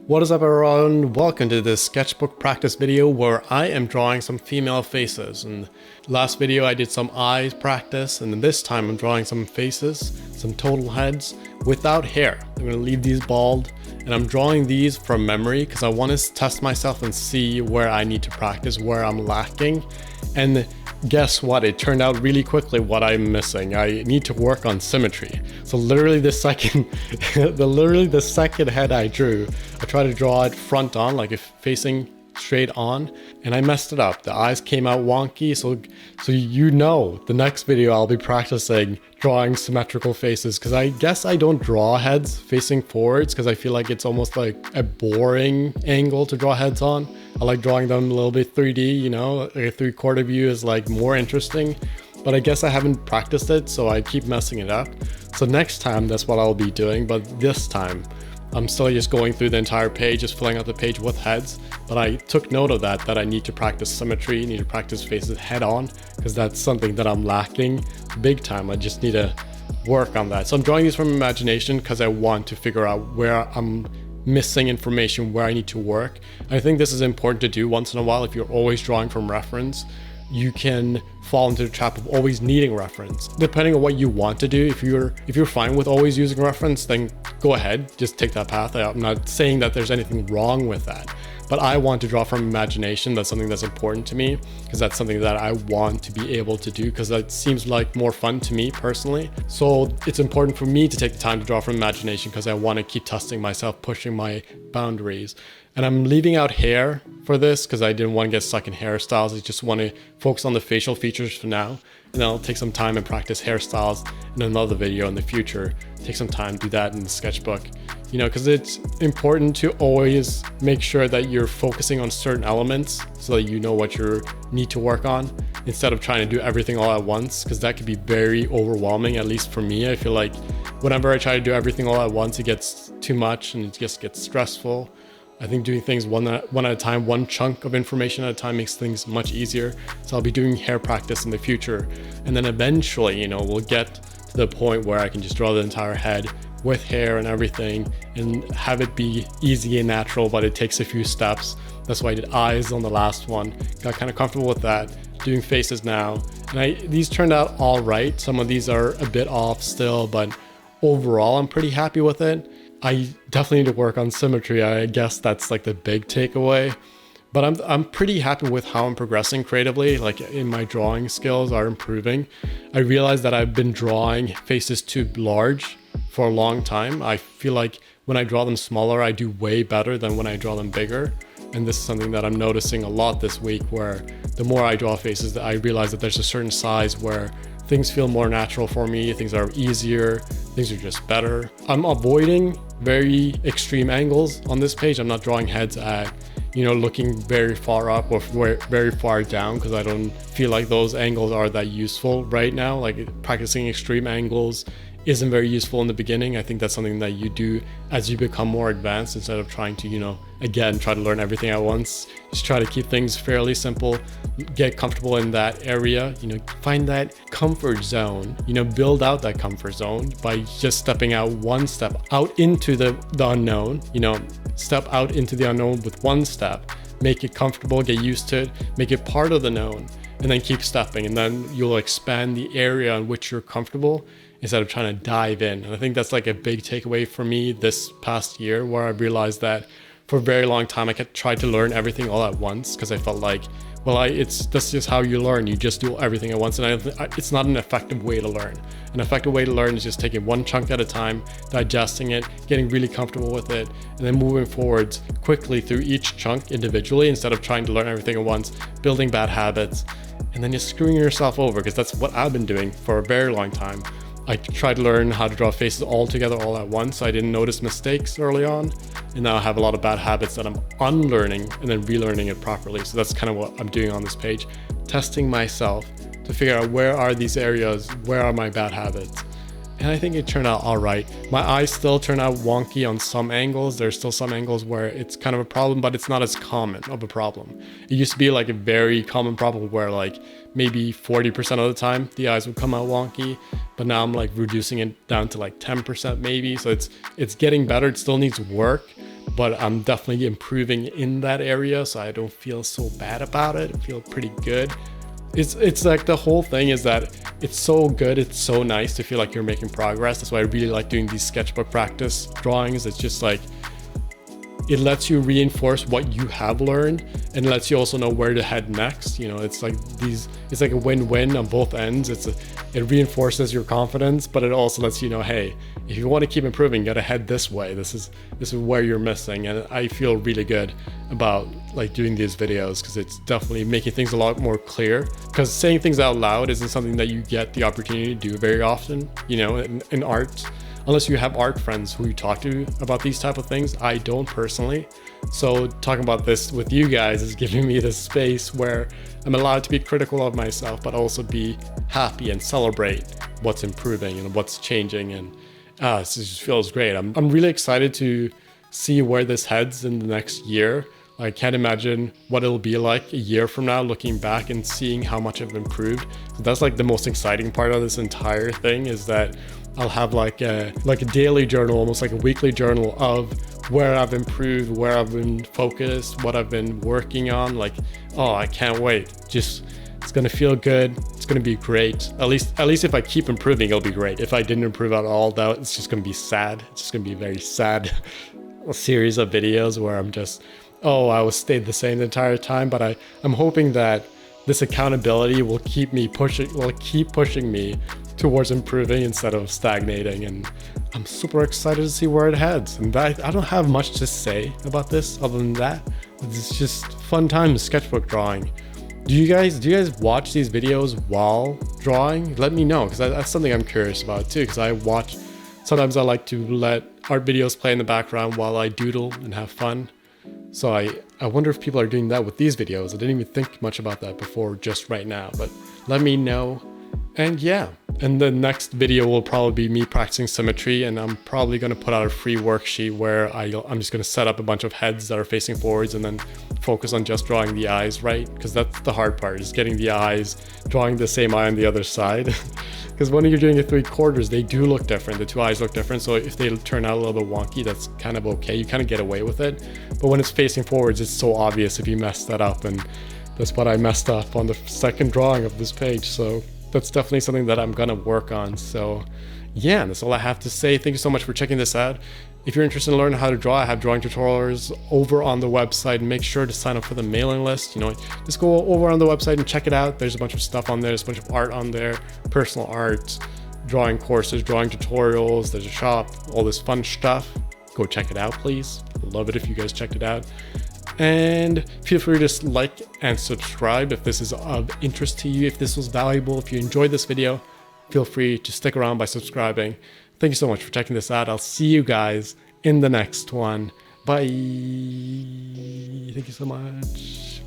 What is up everyone? Welcome to this sketchbook practice video where I am drawing some female faces. And last video I did some eyes practice, and then this time I'm drawing some faces, some total heads without hair. I'm going to leave these bald, and I'm drawing these from memory because I want to test myself and see where I need to practice, where I'm lacking. And guess what? It turned out really quickly what I'm missing. I need to work on symmetry. So literally the second, the second head I drew, I tried to draw it front on, like if facing straight on, and I messed it up. The eyes came out wonky. So you know, the next video I'll be practicing drawing symmetrical faces, because I guess I don't draw heads facing forwards because I feel like it's almost like a boring angle to draw heads on. I like drawing them a little bit 3D, you know, like a 3/4 view is like more interesting, but I guess I haven't practiced it, so I keep messing it up. So next time that's what I'll be doing, but this time I'm still just going through the entire page, just filling out the page with heads. But I took note of that I need to practice symmetry, need to practice faces head on, because that's something that I'm lacking big time. I just need to work on that. So I'm drawing these from imagination because I want to figure out where I'm missing information, where I need to work. I think this is important to do once in a while. If you're always drawing from reference, you can fall into the trap of always needing reference. Depending on what you want to do, if you're fine with always using reference, then go ahead, just take that path. I'm not saying that there's anything wrong with that, but I want to draw from imagination. That's something that's important to me, because that's something that I want to be able to do, because that seems like more fun to me personally. So it's important for me to take the time to draw from imagination, because I want to keep testing myself, pushing my boundaries. And I'm leaving out hair for this because I didn't want to get stuck in hairstyles. I just want to focus on the facial features for now. And then I'll take some time and practice hairstyles in another video in the future. Take some time, do that in the sketchbook. You know, because it's important to always make sure that you're focusing on certain elements so that you know what you need to work on, instead of trying to do everything all at once, because that could be very overwhelming. At least for me, I feel like whenever I try to do everything all at once, it gets too much and it just gets stressful. I think doing things one at a time, one chunk of information at a time, makes things much easier. So I'll be doing hair practice in the future. And then eventually, you know, we'll get to the point where I can just draw the entire head with hair and everything and have it be easy and natural, but it takes a few steps. That's why I did eyes on the last one. Got kind of comfortable with that. Doing faces now. And these turned out all right. Some of these are a bit off still, but overall, I'm pretty happy with it. I definitely need to work on symmetry. I guess that's like the big takeaway, but I'm pretty happy with how I'm progressing creatively. Like in my drawing skills are improving. I realized that I've been drawing faces too large for a long time. I feel like when I draw them smaller, I do way better than when I draw them bigger. And this is something that I'm noticing a lot this week, where the more I draw faces, I realize that there's a certain size where things feel more natural for me, things are easier, things are just better. I'm avoiding very extreme angles on this page. I'm not drawing heads at, you know, looking very far up or very far down, because I don't feel like those angles are that useful right now. Like practicing extreme angles isn't very useful in the beginning. I think that's something that you do as you become more advanced, instead of trying to, you know, again, try to learn everything at once. Just try to keep things fairly simple, get comfortable in that area, you know, find that comfort zone, you know, build out that comfort zone by just stepping out one step out into the unknown, you know, step out into the unknown with one step, make it comfortable, get used to it, make it part of the known, and then keep stepping. And then you'll expand the area on which you're comfortable, instead of trying to dive in. And I think that's like a big takeaway for me this past year, where I realized that for a very long time I tried to learn everything all at once, because I felt like, well, that's just how you learn. You just do everything at once, and it's not an effective way to learn. An effective way to learn is just taking one chunk at a time, digesting it, getting really comfortable with it, and then moving forwards quickly through each chunk individually, instead of trying to learn everything at once, building bad habits, and then just screwing yourself over, because that's what I've been doing for a very long time. I tried to learn how to draw faces all together all at once, so I didn't notice mistakes early on, and now I have a lot of bad habits that I'm unlearning and then relearning it properly. So that's kind of what I'm doing on this page, testing myself to figure out where are these areas, where are my bad habits. And I think it turned out all right. My eyes still turn out wonky on some angles. There's still some angles where it's kind of a problem, but it's not as common of a problem. It used to be like a very common problem where like maybe 40% of the time the eyes would come out wonky, but now I'm like reducing it down to like 10% maybe. So it's getting better. It still needs work, but I'm definitely improving in that area, so I don't feel so bad about it. I feel pretty good. It's like the whole thing is that it's so good, it's so nice to feel like you're making progress. That's why I really like doing these sketchbook practice drawings. It's just like, it lets you reinforce what you have learned and lets you also know where to head next. You know, it's like it's like a win-win on both ends. It reinforces your confidence, but it also lets you know, hey, if you want to keep improving, you gotta head this way. This is where you're missing. And I feel really good about like doing these videos because it's definitely making things a lot more clear. Because saying things out loud isn't something that you get the opportunity to do very often, you know, in art. Unless you have art friends who you talk to about these type of things. I don't personally. So talking about this with you guys is giving me this space where I'm allowed to be critical of myself, but also be happy and celebrate what's improving and what's changing. And it just feels great. I'm really excited to see where this heads in the next year. I can't imagine what it'll be like a year from now, looking back and seeing how much I've improved. So that's like the most exciting part of this entire thing, is that I'll have like a daily journal, almost like a weekly journal of where I've improved, where I've been focused, what I've been working on. Like, oh, I can't wait. Just, it's gonna feel good. It's gonna be great. At least if I keep improving, it'll be great. If I didn't improve at all, though, it's just gonna be sad. It's just gonna be a very sad series of videos where I'm just, oh, I was stayed the same the entire time. But I'm hoping that this accountability will keep pushing me towards improving instead of stagnating. And I'm super excited to see where it heads. And I don't have much to say about this other than that. It's just fun time sketchbook drawing. Do you guys watch these videos while drawing? Let me know, because that's something I'm curious about too. Because sometimes I like to let art videos play in the background while I doodle and have fun. So I wonder if people are doing that with these videos. I didn't even think much about that before just right now, but let me know. And yeah, and the next video will probably be me practicing symmetry, and I'm probably going to put out a free worksheet where I'm just going to set up a bunch of heads that are facing forwards and then focus on just drawing the eyes right, because that's the hard part, is getting the eyes, drawing the same eye on the other side. Because when you're doing a 3/4, they do look different. The two eyes look different. So if they turn out a little bit wonky, that's kind of okay. You kind of get away with it. But when it's facing forwards, it's so obvious if you mess that up. And that's what I messed up on the second drawing of this page. So that's definitely something that I'm gonna work on. So yeah, that's all I have to say. Thank you so much for checking this out. If you're interested in learning how to draw, I have drawing tutorials over on the website. Make sure to sign up for the mailing list. You know, just go over on the website and check it out. There's a bunch of stuff on there. There's a bunch of art on there, personal art, drawing courses, drawing tutorials. There's a shop, all this fun stuff. Go check it out, please. I'd love it if you guys checked it out. And feel free to just like and subscribe if this is of interest to you, if this was valuable. If you enjoyed this video, feel free to stick around by subscribing. Thank you so much for checking this out. I'll see you guys in the next one. Bye. Thank you so much.